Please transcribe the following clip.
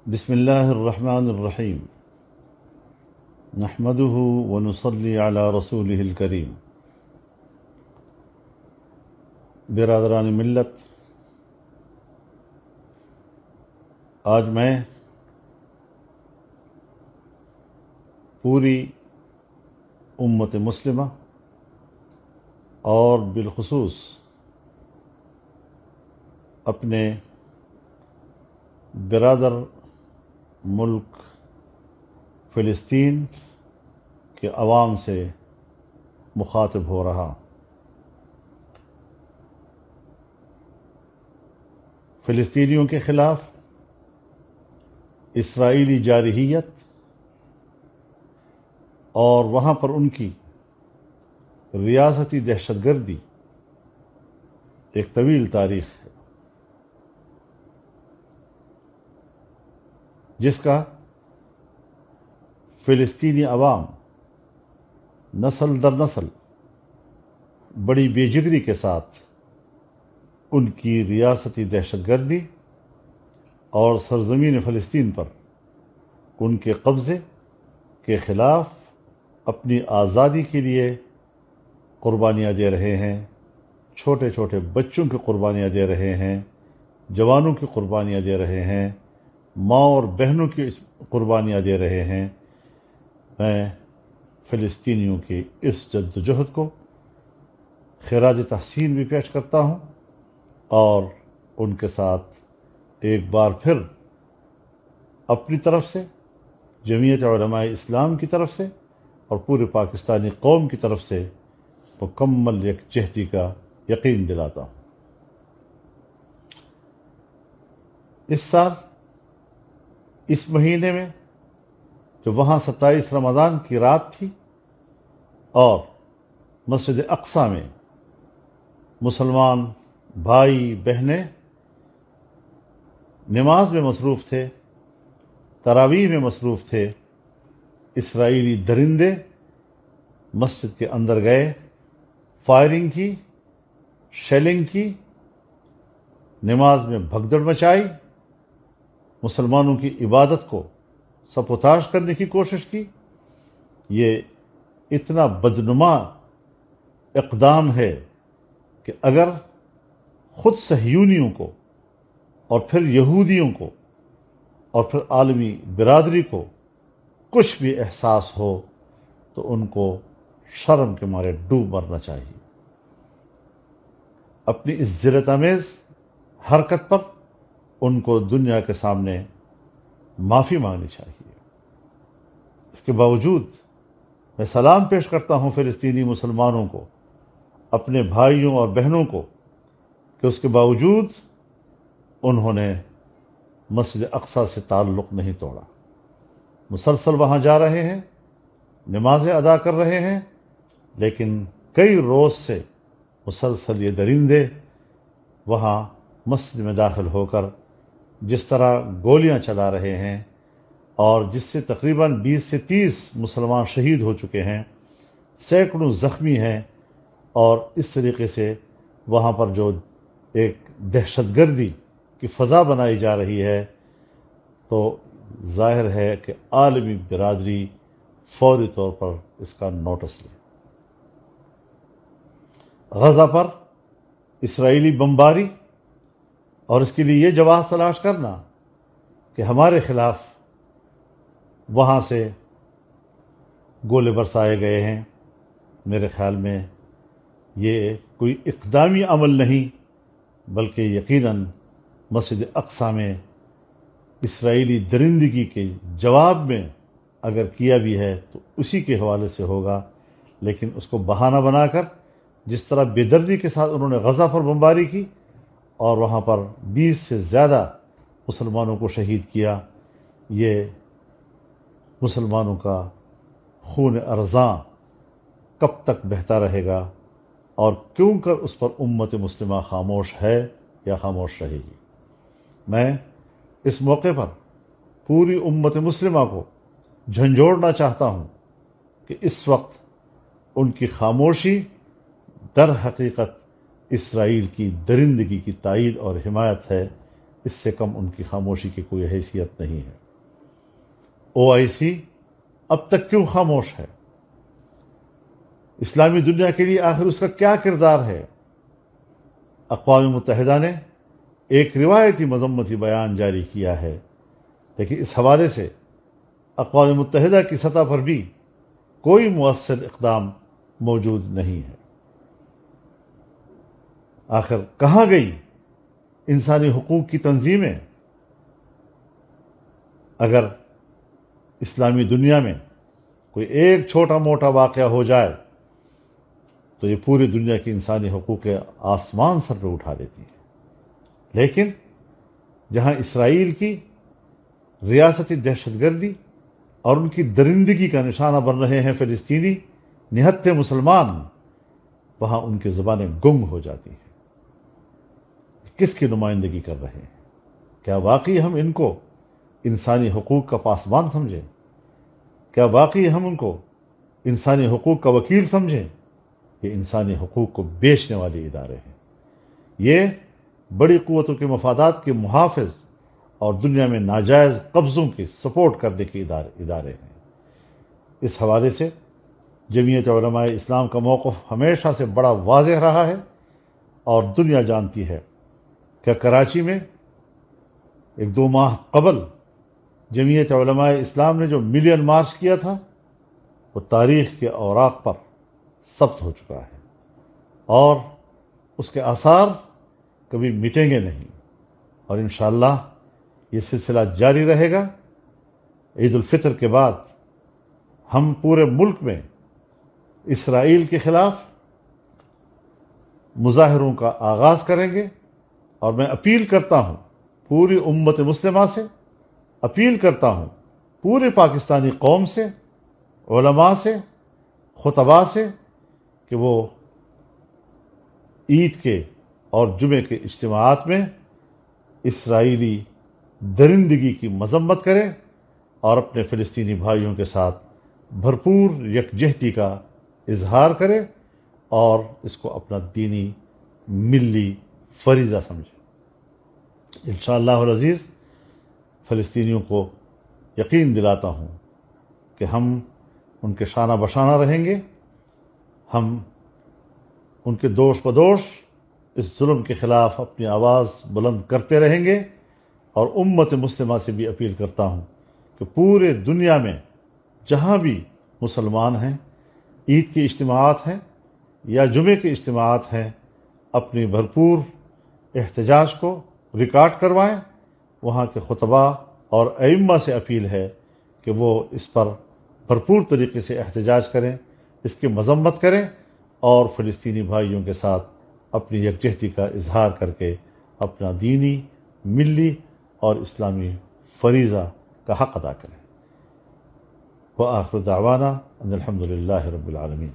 بسم اللہ الرحمن الرحیم نحمده ونصلی علی رسولہ الکریم۔ برادران ملت، آج میں پوری امت مسلمہ اور بالخصوص اپنے برادر ملک فلسطین کے عوام سے مخاطب ہو رہا۔ فلسطینیوں کے خلاف اسرائیلی جارحیت اور وہاں پر ان کی ریاستی دہشت گردی ایک طویل تاریخ ہے، جس کا فلسطینی عوام نسل در نسل بڑی بے جگری کے ساتھ ان کی ریاستی دہشت گردی اور سرزمین فلسطین پر ان کے قبضے کے خلاف اپنی آزادی کے لیے قربانیاں دے رہے ہیں، چھوٹے چھوٹے بچوں کی قربانیاں دے رہے ہیں، جوانوں کی قربانیاں دے رہے ہیں، ماں اور بہنوں کی قربانیاں دے رہے ہیں۔ میں فلسطینیوں کی اس جدوجہد کو خراج تحسین بھی پیش کرتا ہوں اور ان کے ساتھ ایک بار پھر اپنی طرف سے، جمعیت علماء اسلام کی طرف سے اور پورے پاکستانی قوم کی طرف سے مکمل یکجہتی کا یقین دلاتا ہوں۔ اس سال اس مہینے میں جو وہاں 27 رمضان کی رات تھی اور مسجد اقصی میں مسلمان بھائی بہنیں نماز میں مصروف تھے، تراویح میں مصروف تھے، اسرائیلی درندے مسجد کے اندر گئے، فائرنگ کی، شیلنگ کی، نماز میں بھگدڑ مچائی، مسلمانوں کی عبادت کو سبوتاژ کرنے کی کوشش کی۔ یہ اتنا بدنما اقدام ہے کہ اگر خود صہیونیوں کو اور پھر یہودیوں کو اور پھر عالمی برادری کو کچھ بھی احساس ہو تو ان کو شرم کے مارے ڈوب مرنا چاہیے۔ اپنی اس جرات آمیز حرکت پر ان کو دنیا کے سامنے معافی مانگنی چاہیے۔ اس کے باوجود میں سلام پیش کرتا ہوں فلسطینی مسلمانوں کو، اپنے بھائیوں اور بہنوں کو، کہ اس کے باوجود انہوں نے مسجد اقصی سے تعلق نہیں توڑا، مسلسل وہاں جا رہے ہیں، نمازیں ادا کر رہے ہیں، لیکن کئی روز سے مسلسل یہ درندے وہاں مسجد میں داخل ہو کر جس طرح گولیاں چلا رہے ہیں اور جس سے تقریباً 20 سے 30 مسلمان شہید ہو چکے ہیں، سینکڑوں زخمی ہیں، اور اس طریقے سے وہاں پر جو ایک دہشت گردی کی فضا بنائی جا رہی ہے، تو ظاہر ہے کہ عالمی برادری فوری طور پر اس کا نوٹس لے۔ غزہ پر اسرائیلی بمباری اور اس کے لیے یہ جواز تلاش کرنا کہ ہمارے خلاف وہاں سے گولے برسائے گئے ہیں، میرے خیال میں یہ کوئی اقدامی عمل نہیں، بلکہ یقیناً مسجد اقصی میں اسرائیلی درندگی کے جواب میں اگر کیا بھی ہے تو اسی کے حوالے سے ہوگا، لیکن اس کو بہانہ بنا کر جس طرح بے دردی کے ساتھ انہوں نے غزہ پر بمباری کی اور وہاں پر 20 سے زیادہ مسلمانوں کو شہید کیا، یہ مسلمانوں کا خون ارزاں کب تک بہتا رہے گا اور کیوں کر اس پر امت مسلمہ خاموش ہے یا خاموش رہے گی؟ میں اس موقع پر پوری امت مسلمہ کو جھنجھوڑنا چاہتا ہوں کہ اس وقت ان کی خاموشی در حقیقت اسرائیل کی درندگی کی تائید اور حمایت ہے، اس سے کم ان کی خاموشی کی کوئی حیثیت نہیں ہے۔ OIC اب تک کیوں خاموش ہے؟ اسلامی دنیا کے لیے آخر اس کا کیا کردار ہے؟ اقوام متحدہ نے ایک روایتی مذمتی بیان جاری کیا ہے، لیکن اس حوالے سے اقوام متحدہ کی سطح پر بھی کوئی مؤثر اقدام موجود نہیں ہے۔ آخر کہاں گئی انسانی حقوق کی تنظیمیں؟ اگر اسلامی دنیا میں کوئی ایک چھوٹا موٹا واقعہ ہو جائے تو یہ پوری دنیا کی انسانی حقوق کے آسمان سر پہ اٹھا لیتی ہے، لیکن جہاں اسرائیل کی ریاستی دہشت گردی اور ان کی درندگی کا نشانہ بن رہے ہیں فلسطینی نہتے مسلمان، وہاں ان کی زبانیں گنگ ہو جاتی ہیں۔ کس کی نمائندگی کر رہے ہیں؟ کیا واقعی ہم ان کو انسانی حقوق کا پاسبان سمجھیں؟ کیا واقعی ہم ان کو انسانی حقوق کا وکیل سمجھیں؟ یہ انسانی حقوق کو بیچنے والے ادارے ہیں، یہ بڑی قوتوں کے مفادات کے محافظ اور دنیا میں ناجائز قبضوں کی سپورٹ کرنے کے ادارے ہیں۔ اس حوالے سے جمعیت علماء اسلام کا موقف ہمیشہ سے بڑا واضح رہا ہے، اور دنیا جانتی ہے کہ کراچی میں 1-2 ماہ قبل جمعیت علماء اسلام نے جو ملین مارچ کیا تھا وہ تاریخ کے اوراق پر ثبت ہو چکا ہے، اور اس کے آثار کبھی مٹیں گے نہیں، اور انشاءاللہ یہ سلسلہ جاری رہے گا۔ عید الفطر کے بعد ہم پورے ملک میں اسرائیل کے خلاف مظاہروں کا آغاز کریں گے، اور میں اپیل کرتا ہوں پوری امت مسلمہ سے، اپیل کرتا ہوں پورے پاکستانی قوم سے، علماء سے، خطباء سے، کہ وہ عید کے اور جمعے کے اجتماعات میں اسرائیلی درندگی کی مذمت کریں اور اپنے فلسطینی بھائیوں کے ساتھ بھرپور یکجہتی کا اظہار کریں، اور اس کو اپنا دینی ملی فریضہ سمجھیں۔ انشاءاللہ العزیز فلسطینیوں کو یقین دلاتا ہوں کہ ہم ان کے شانہ بشانہ رہیں گے، ہم ان کے دوش بدوش اس ظلم کے خلاف اپنی آواز بلند کرتے رہیں گے، اور امت مسلمہ سے بھی اپیل کرتا ہوں کہ پورے دنیا میں جہاں بھی مسلمان ہیں، عید کے اجتماعات ہیں یا جمعے کے اجتماعات ہیں، اپنی بھرپور احتجاج کو ریکارڈ کروائیں۔ وہاں کے خطباء اور ائمہ سے اپیل ہے کہ وہ اس پر بھرپور طریقے سے احتجاج کریں، اس کی مذمت کریں، اور فلسطینی بھائیوں کے ساتھ اپنی یکجہتی کا اظہار کر کے اپنا دینی، ملی اور اسلامی فریضہ کا حق ادا کریں۔ وآخر دعوانا ان الحمد للہ رب العالمین۔